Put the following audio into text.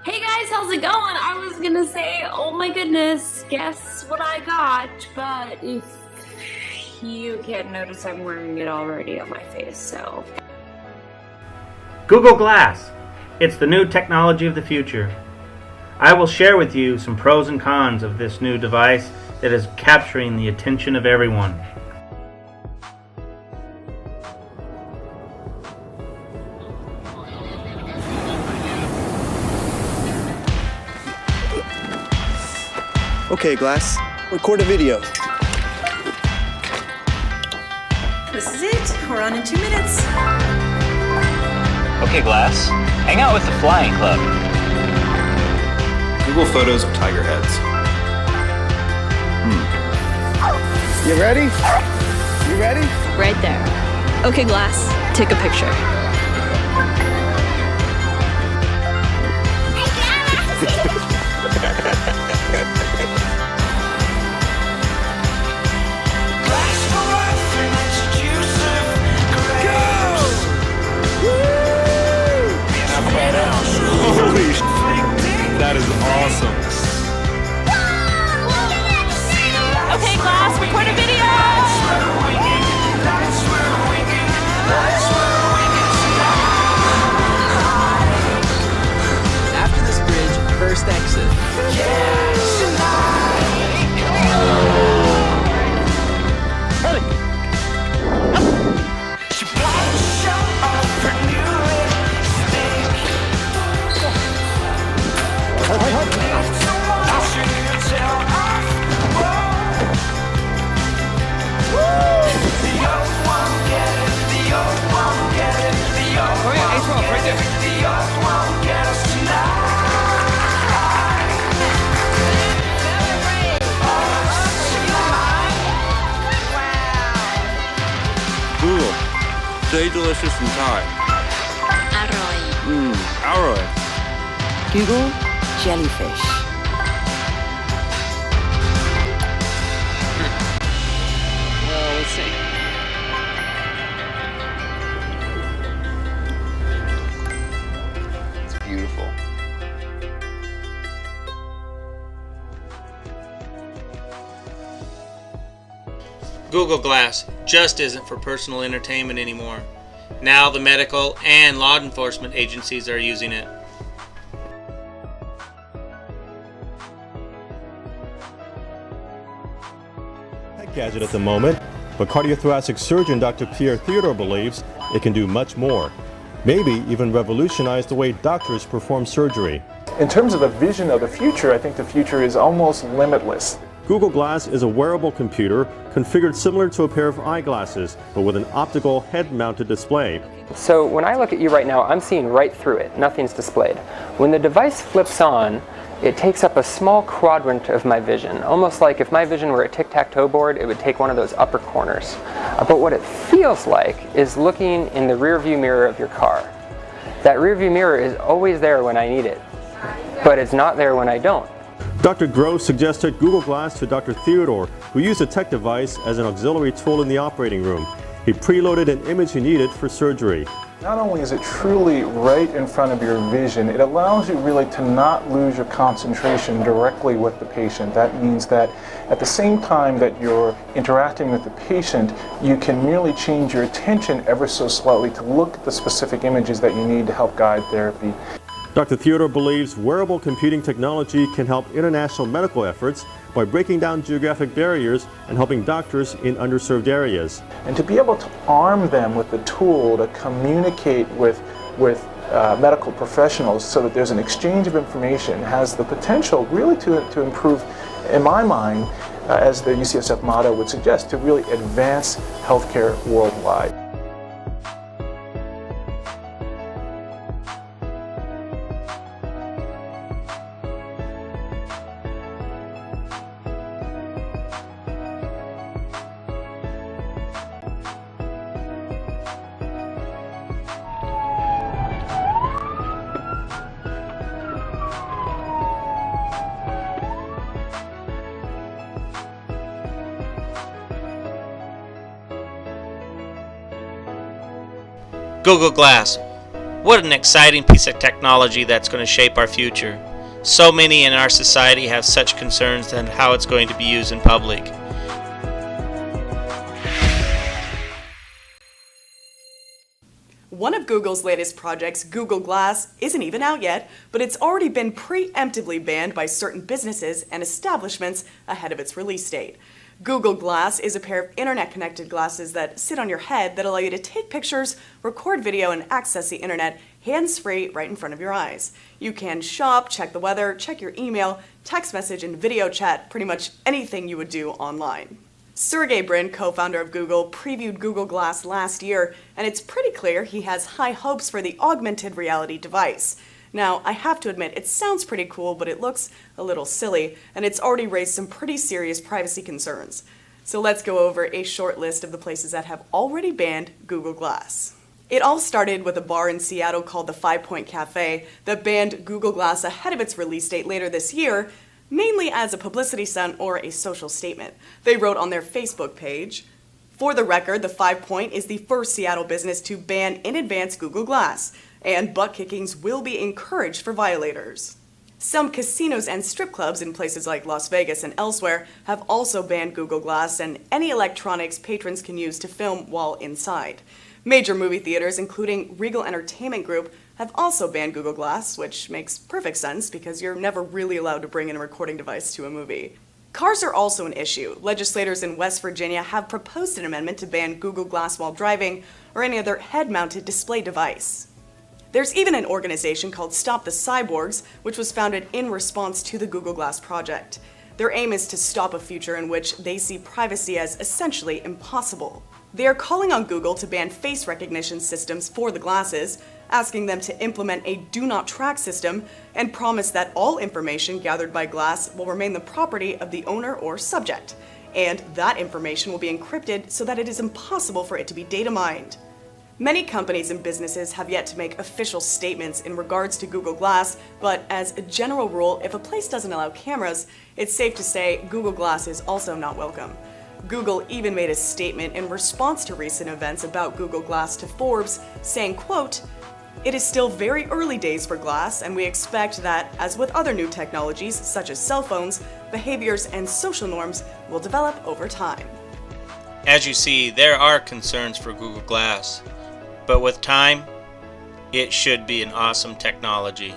Hey guys, how's it going? I was gonna say, oh my goodness, guess what I got, but if you can't notice, I'm wearing it already on my face, so. Google Glass. It's the new technology of the future. I will share with you some pros and cons of this new device that is capturing the attention of everyone. Okay, Glass, record a video. This is it. We're on in 2 minutes. Okay, Glass, hang out with the Flying Club. Google photos of tiger heads. You ready? You ready? Right there. Okay, Glass, take a picture. Holy sh**, that is awesome. Okay, Glass, record a video! After this bridge, first exit. Google, stay delicious in Thai. Arroy. Google jellyfish. Well, let's see. It's beautiful. Google Glass just isn't for personal entertainment anymore. Now the medical and law enforcement agencies are using it. Gadget at the moment, but cardiothoracic surgeon Dr. Pierre Theodore believes it can do much more. Maybe even revolutionize the way doctors perform surgery. In terms of a vision of the future, I think the future is almost limitless. Google Glass is a wearable computer configured similar to a pair of eyeglasses, but with an optical head-mounted display. So when I look at you right now, I'm seeing right through it. Nothing's displayed. When the device flips on, it takes up a small quadrant of my vision. Almost like if my vision were a tic-tac-toe board, it would take one of those upper corners. But what it feels like is looking in the rear-view mirror of your car. That rear-view mirror is always there when I need it, but it's not there when I don't. Dr. Gross suggested Google Glass to Dr. Theodore, who used the tech device as an auxiliary tool in the operating room. He preloaded an image he needed for surgery. Not only is it truly right in front of your vision, it allows you really to not lose your concentration directly with the patient. That means that at the same time that you're interacting with the patient, you can merely change your attention ever so slightly to look at the specific images that you need to help guide therapy. Dr. Theodore believes wearable computing technology can help international medical efforts by breaking down geographic barriers and helping doctors in underserved areas. And to be able to arm them with the tool to communicate with medical professionals so that there's an exchange of information has the potential really to improve, in my mind, as the UCSF motto would suggest, to really advance healthcare worldwide. Google Glass. What an exciting piece of technology that's going to shape our future. So many in our society have such concerns on how it's going to be used in public. One of Google's latest projects, Google Glass, isn't even out yet, but it's already been preemptively banned by certain businesses and establishments ahead of its release date. Google Glass is a pair of internet-connected glasses that sit on your head that allow you to take pictures, record video, and access the internet hands-free right in front of your eyes. You can shop, check the weather, check your email, text message, and video chat, pretty much anything you would do online. Sergey Brin, co-founder of Google, previewed Google Glass last year, and it's pretty clear he has high hopes for the augmented reality device. Now, I have to admit, it sounds pretty cool, but it looks a little silly, and it's already raised some pretty serious privacy concerns. So let's go over a short list of the places that have already banned Google Glass. It all started with a bar in Seattle called the 5 Point Cafe that banned Google Glass ahead of its release date later this year, mainly as a publicity stunt or a social statement. They wrote on their Facebook page, "For the record, the 5 Point is the first Seattle business to ban in advance Google Glass, and butt kickings will be encouraged for violators." Some casinos and strip clubs in places like Las Vegas and elsewhere have also banned Google Glass and any electronics patrons can use to film while inside. Major movie theaters, including Regal Entertainment Group, have also banned Google Glass, which makes perfect sense because you're never really allowed to bring in a recording device to a movie. Cars are also an issue. Legislators in West Virginia have proposed an amendment to ban Google Glass while driving or any other head-mounted display device. There's even an organization called Stop the Cyborgs, which was founded in response to the Google Glass project. Their aim is to stop a future in which they see privacy as essentially impossible. They are calling on Google to ban face recognition systems for the glasses, asking them to implement a do not track system, and promise that all information gathered by Glass will remain the property of the owner or subject, and that information will be encrypted so that it is impossible for it to be data mined. Many companies and businesses have yet to make official statements in regards to Google Glass, but as a general rule, if a place doesn't allow cameras, it's safe to say Google Glass is also not welcome. Google even made a statement in response to recent events about Google Glass to Forbes, saying, quote, "It is still very early days for Glass, and we expect that, as with other new technologies, such as cell phones, behaviors and social norms will develop over time." As you see, there are concerns for Google Glass, but with time, it should be an awesome technology.